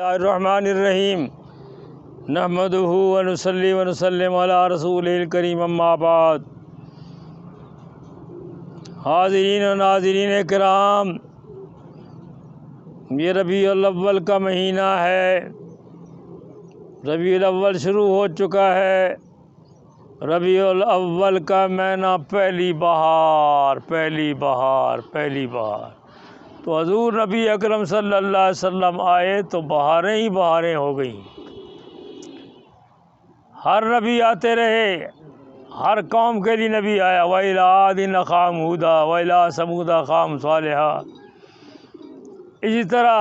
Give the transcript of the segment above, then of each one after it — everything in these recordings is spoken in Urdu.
الرحمن الرحیم نحمدہ ونصلی ونسلم علی رسولہ الکریم اما بعد۔ حاضرین و ناظرین کرام، یہ ربیع الاول کا مہینہ ہے۔ ربیع الاول شروع ہو چکا ہے۔ ربیع الاول کا مہینہ پہلی بہار تو حضور نبی اکرم صلی اللہ علیہ وسلم آئے تو بہاریں ہی بہاریں ہو گئیں۔ ہر نبی آتے رہے، ہر قوم کے لیے نبی آیا۔ وَإِلَىٰ عَادٍ أَخَاهُمْ هُودًا وَإِلَىٰ ثَمُودَ أَخَاهُمْ صَالِحًا۔ اسی طرح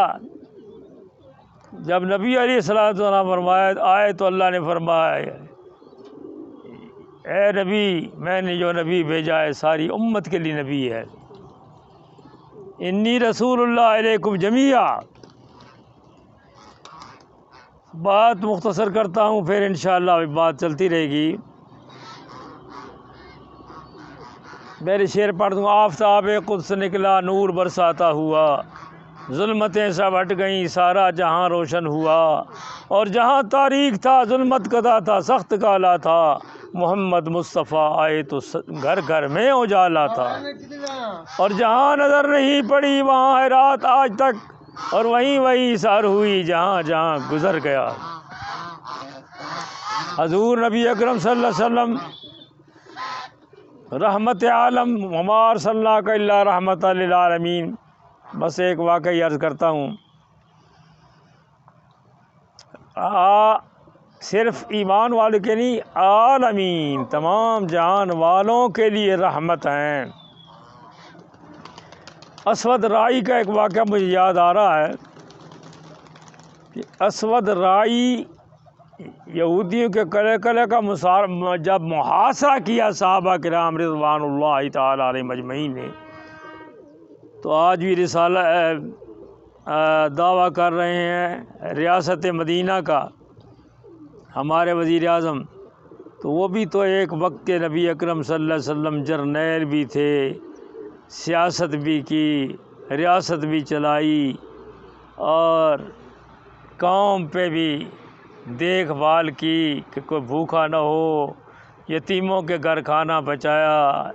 جب نبی علیہ السلام فرمایا آئے تو اللہ نے فرمایا، اے نبی، میں نے جو نبی بھیجا ہے ساری امت کے لیے نبی ہے۔ انی رسول اللہ علیکم جمیعا۔ بات مختصر کرتا ہوں، پھر انشاءاللہ بات چلتی رہے گی۔ میرے شعر پڑھ دوں۔ آفتاب قدس نکلا نور برساتا ہوا، ظلمتیں سب ہٹ گئیں سارا جہاں روشن ہوا، اور جہاں تاریک تھا ظلمت کدا تھا سخت کالا تھا، محمد مصطفیٰ آئے تو گھر گھر میں اجالا تھا، اور جہاں نظر نہیں پڑی وہاں ہے رات آج تک، اور وہیں سار ہوئی جہاں جہاں گزر گیا۔ حضور نبی اکرم صلی اللہ علیہ وسلم رحمت عالم، وما ارسلناک الا رحمت للعالمین۔ بس ایک واقعی عرض کرتا ہوں، صرف ایمان والوں کے نہیں، عالمین تمام جہان والوں کے لیے رحمت ہیں۔ اسود رائی کا ایک واقعہ مجھے یاد آ رہا ہے کہ اسود رائی یہودیوں کے کلے کا جب محاصرہ کیا صحابہ کرام رضوان اللہ تعالی علیہم اجمعین نے، تو آج بھی رسالہ دعویٰ کر رہے ہیں ریاست مدینہ کا ہمارے وزیر اعظم، تو وہ بھی تو ایک وقت کے نبی اکرم صلی اللہ علیہ وسلم جرنیل بھی تھے، سیاست بھی کی، ریاست بھی چلائی، اور قوم پہ بھی دیکھ بھال کی کہ کوئی بھوکا نہ ہو، یتیموں کے گھر کھانا پہنچایا،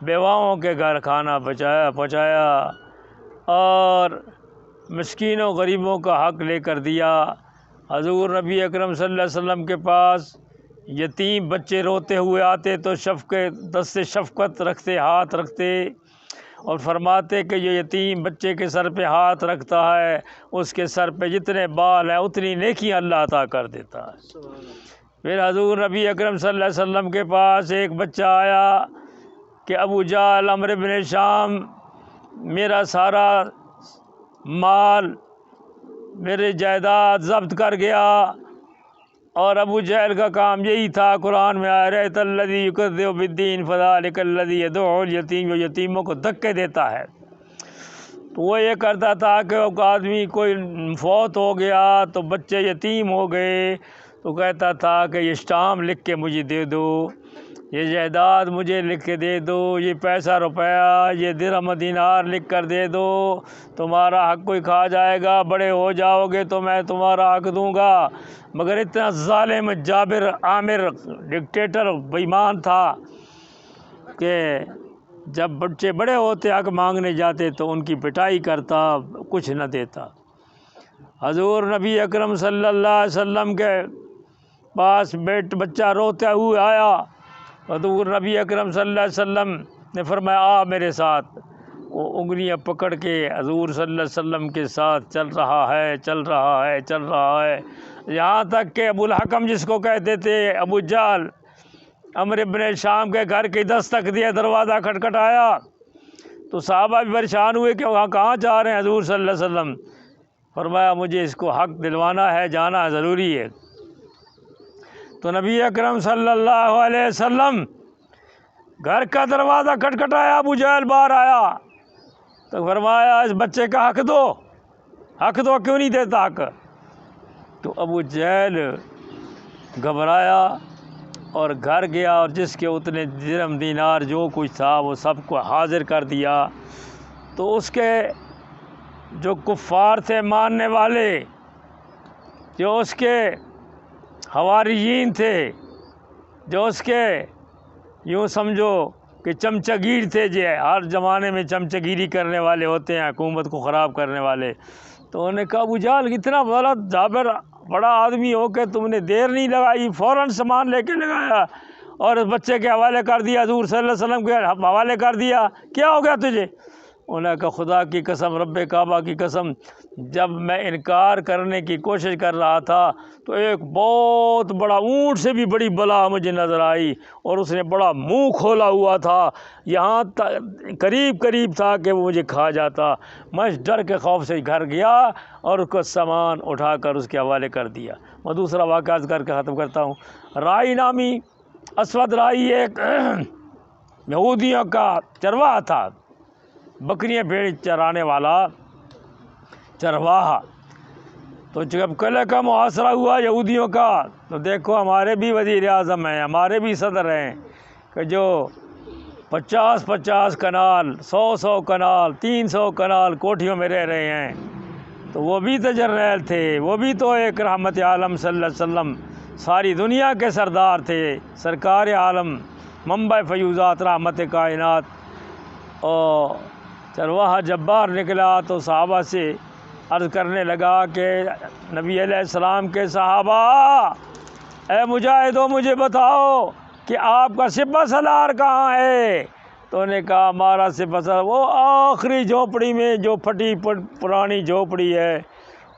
بیواؤں کے گھر کھانا پہنچایا، اور مسکینوں غریبوں کا حق لے کر دیا۔ حضور نبی اکرم صلی اللہ علیہ وسلم کے پاس یتیم بچے روتے ہوئے آتے تو دست شفقت رکھتے، ہاتھ رکھتے، اور فرماتے کہ یہ یتیم بچے کے سر پہ ہاتھ رکھتا ہے اس کے سر پہ جتنے بال ہیں اتنی نیکی اللہ عطا کر دیتا ہے۔ پھر حضور نبی اکرم صلی اللہ علیہ وسلم کے پاس ایک بچہ آیا کہ ابو جہل عمرو بن شام میرا سارا مال، میری جائیداد ضبط کر گیا، اور ابو جہل کا کام یہی تھا، قرآن میں آیا رأیت الذی یکذب بالدین فذلک الذی یدعو الیتیم، جو یتیموں کو دھکے دیتا ہے۔ تو وہ یہ کرتا تھا کہ آدمی کوئی فوت ہو گیا تو بچے یتیم ہو گئے تو کہتا تھا کہ یہ اسٹامپ لکھ کے مجھے دے دو، یہ جائیداد مجھے لکھ کے دے دو، یہ پیسہ روپیہ، یہ درہم دینار لکھ کر دے دو، تمہارا حق کوئی کھا جائے گا، بڑے ہو جاؤ گے تو میں تمہارا حق دوں گا۔ مگر اتنا ظالم جابر عامر ڈکٹیٹر بےایمان تھا کہ جب بچے بڑے ہوتے حق مانگنے جاتے تو ان کی پٹائی کرتا، کچھ نہ دیتا۔ حضور نبی اکرم صلی اللہ علیہ وسلم کے پاس بچہ روتے ہوئے آیا، حضور نبی اکرم صلی اللہ علیہ وسلم نے فرمایا آ میرے ساتھ۔ وہ انگلیاں پکڑ کے حضور صلی اللہ علیہ وسلم کے ساتھ چل رہا ہے، یہاں تک کہ ابو الحکم جس کو کہتے تھے، ابو جہل عمرو بن شام کے گھر کی دستک دیا، دروازہ کھٹکھٹایا تو صحابہ بھی پریشان ہوئے کہ وہاں کہاں جا رہے ہیں حضور صلی اللہ علیہ وسلم؟ فرمایا مجھے اس کو حق دلوانا ہے، جانا ضروری ہے۔ تو نبی اکرم صلی اللہ علیہ وسلم گھر کا دروازہ کھٹکھٹایا، ابو جہل باہر آیا تو فرمایا اس بچے کا حق دو، کیوں نہیں دیتا حق؟ تو ابو جہل گھبرایا اور گھر گیا، اور جس کے اتنے درہم دینار جو کچھ تھا وہ سب کو حاضر کر دیا۔ تو اس کے جو کفار تھے ماننے والے، جو اس کے حواریین تھے، جو اس کے یوں سمجھو کہ چمچہ گیر تھے، جو ہر زمانے میں چمچہ گیری کرنے والے ہوتے ہیں، حکومت کو خراب کرنے والے، تو انہوں نے کہا ابو جہل اتنا بڑا جابر بڑا آدمی ہو کہ تم نے دیر نہیں لگائی، فوراً سامان لے کے لگایا اور اس بچے کے حوالے کر دیا، حضور صلی اللہ علیہ وسلم کے حوالے کر دیا، کیا ہو گیا تجھے؟ انہوں نے کہا خدا کی قسم، رب کعبہ کی قسم، جب میں انکار کرنے کی کوشش کر رہا تھا تو ایک بہت بڑا اونٹ سے بھی بڑی بلا مجھے نظر آئی، اور اس نے بڑا منہ کھولا ہوا تھا، یہاں قریب تھا کہ وہ مجھے کھا جاتا۔ میں اس ڈر کے خوف سے گھر گیا اور اس کو سامان اٹھا کر اس کے حوالے کر دیا۔ میں دوسرا واقعہ کر کے ختم کرتا ہوں۔ رائی نامی اسود رائی ایک یہودیوں کا چرواہا تھا، بکریاں بھیڑ چرانے والا چرواہا۔ تو جب قلعے کا محاصرہ ہوا یہودیوں کا، تو دیکھو ہمارے بھی وزیر اعظم ہیں، ہمارے بھی صدر ہیں کہ جو 50 کنال، 100 کنال، 300 کنال کوٹھیوں میں رہ رہے ہیں، تو وہ بھی تو جرنیل تھے، وہ بھی تو ایک رحمت عالم صلی اللہ علیہ وسلم ساری دنیا کے سردار تھے، سرکار عالم، منبع فیوزات، رحمت کائنات۔ اور چرواہا جب باہر نکلا تو صحابہ سے عرض کرنے لگا کہ نبی علیہ السلام کے صحابہ، اے مجاہدوں مجھے بتاؤ کہ آپ کا سپہ سالار کہاں ہے؟ تو انہوں نے کہا ہمارا سپہ سالار وہ آخری جھونپڑی میں، جو پھٹی پرانی جھونپڑی ہے،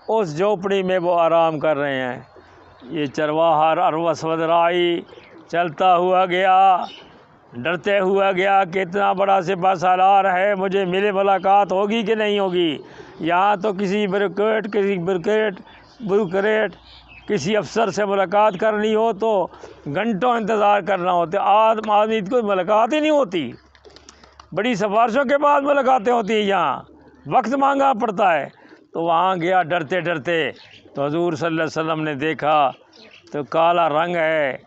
اس جھونپڑی میں وہ آرام کر رہے ہیں۔ یہ چرواہا اسود رائی چلتا ہوا گیا، ڈرتے ہوا گیا کہ اتنا بڑا سپہ سالار ہے، مجھے ملے ملاقات ہوگی کہ نہیں ہوگی؟ یہاں تو کسی بیوروکریٹ کسی افسر سے ملاقات کرنی ہو تو گھنٹوں انتظار کرنا ہوتا ہے، آدمی کو ملاقات ہی نہیں ہوتی، بڑی سفارشوں کے بعد ملاقاتیں ہوتی ہیں، یہاں وقت مانگنا پڑتا ہے۔ تو وہاں گیا ڈرتے ڈرتے، تو حضور صلی اللہ علیہ وسلم نے دیکھا تو کالا رنگ ہے،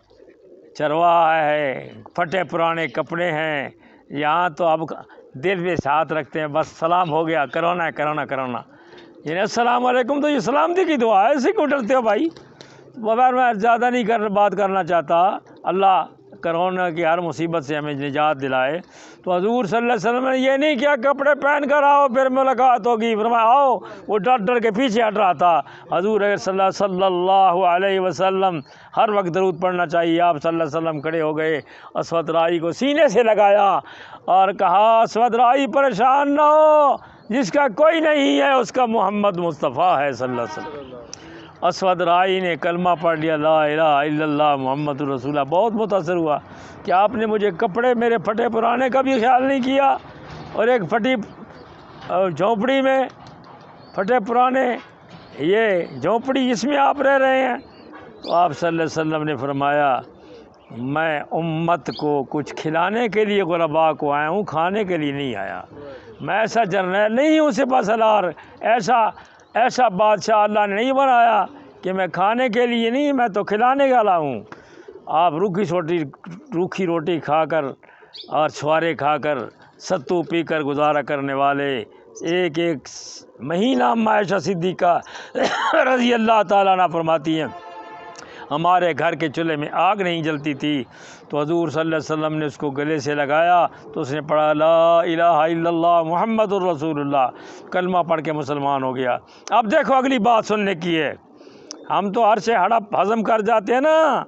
چرواہا ہے، پھٹے پرانے کپڑے ہیں، یہاں تو اب دل میں ہاتھ رکھتے ہیں، بس سلام ہو گیا، کرونا ہے کرونا، یعنی السلام علیکم، تو یہ سلامتی کی دعا ہے، ایسے کیوں ڈرتے ہو بھائی؟ بغیر میں زیادہ نہیں بات کرنا چاہتا، اللہ کرونا کی ہر مصیبت سے ہمیں نجات دلائے۔ تو حضور صلی اللہ علیہ وسلم نے یہ نہیں کیا کپڑے پہن کر آؤ پھر ملاقات ہوگی، فرمایا آؤ، وہ ڈر کے پیچھے ہٹ رہا تھا۔ حضور صلی اللہ علیہ وسلم ہر وقت درود پڑھنا چاہیے، آپ صلی اللہ علیہ وسلم کھڑے ہو گئے، اسود رائی کو سینے سے لگایا اور کہا اسود رائی پریشان نہ ہو، جس کا کوئی نہیں ہے اس کا محمد مصطفیٰ ہے صلی اللہ علیہ وسلم۔ اسود رائی نے کلمہ پڑھ لیا، لا الہ الا اللہ محمد رسول اللہ، بہت متاثر ہوا کہ آپ نے مجھے کپڑے میرے پھٹے پرانے کا بھی خیال نہیں کیا، اور ایک پھٹی جھونپڑی میں پھٹے پرانے یہ جھونپڑی جس میں آپ رہ رہے ہیں۔ تو آپ صلی اللہ علیہ وسلم نے فرمایا میں امت کو کچھ کھلانے کے لیے غرباء کو آیا ہوں، کھانے کے لیے نہیں آیا، میں ایسا جرنیل نہیں ہوں سپہ سالار، ایسا بادشاہ اللہ نے نہیں بنایا کہ میں کھانے کے لیے نہیں، میں تو کھلانے والا ہوں۔ آپ روکھی روٹی کھا کر اور چھوارے کھا کر ستو پی کر گزارا کرنے والے، ایک مہینہ عائشہ صدیقہ رضی اللہ تعالیٰ عنہ فرماتی ہیں ہمارے گھر کے چولہے میں آگ نہیں جلتی تھی، تو حضور صلی اللہ علیہ وسلم نے اس کو گلے سے لگایا تو اس نے پڑھا لا الہ الا اللہ محمد الرسول اللہ، کلمہ پڑھ کے مسلمان ہو گیا۔ اب دیکھو اگلی بات سننے کی ہے، ہم تو ہر سے ہڑپ ہضم کر جاتے ہیں نا۔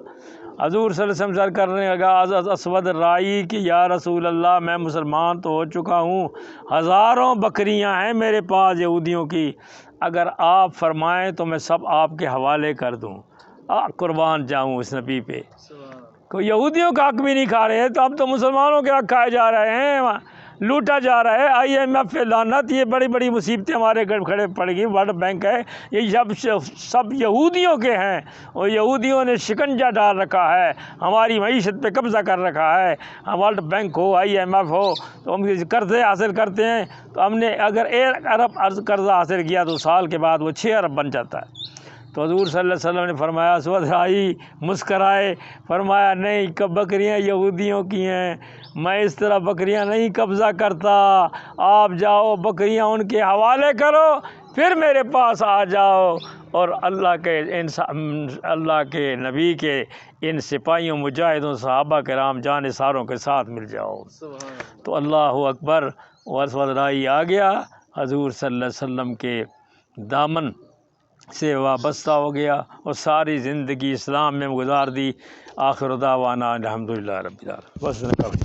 حضور صلی اللہ علیہ وسلم سر کرنے لگا اسود رائی کہ یا رسول اللہ میں مسلمان تو ہو چکا ہوں، ہزاروں بکریاں ہیں میرے پاس یہودیوں کی، اگر آپ فرمائیں تو میں سب آپ کے حوالے کر دوں، قربان جاؤں اس نبی پہ۔ کوئی یہودیوں کا حق بھی نہیں کھا رہے، تو اب تو مسلمانوں کے حق کھائے جا رہے ہیں، لوٹا جا رہا ہے۔ IMF پہ لعنت، یہ بڑی بڑی مصیبتیں ہمارے گھر کھڑے پڑ گئی، ورلڈ بینک ہے، یہ سب یہودیوں کے ہیں، اور یہودیوں نے شکنجہ ڈال رکھا ہے، ہماری معیشت پہ قبضہ کر رکھا ہے۔ ورلڈ بینک ہو، IMF ہو، تو ہم قرضے حاصل کرتے ہیں، تو ہم نے اگر 1 ارب قرضہ حاصل کیا تو سال کے بعد وہ 6 ارب بن جاتا ہے۔ تو حضور صلی اللہ علیہ وسلم نے فرمایا اسود رائی مسکرائے، فرمایا نہیں، بکریاں یہودیوں کی ہیں، میں اس طرح بکریاں نہیں قبضہ کرتا، آپ جاؤ بکریاں ان کے حوالے کرو، پھر میرے پاس آ جاؤ اور اللہ کے نبی کے ان سپاہیوں مجاہدوں صحابہ کرام جانثاروں کے ساتھ مل جاؤ۔ تو اللہ اکبر، وسرائی آ گیا، حضور صلی اللہ علیہ وسلم کے دامن سے وابستہ ہو گیا اور ساری زندگی اسلام میں گزار دی۔ آخر دعوانا الحمدللہ رب العالمین۔ بس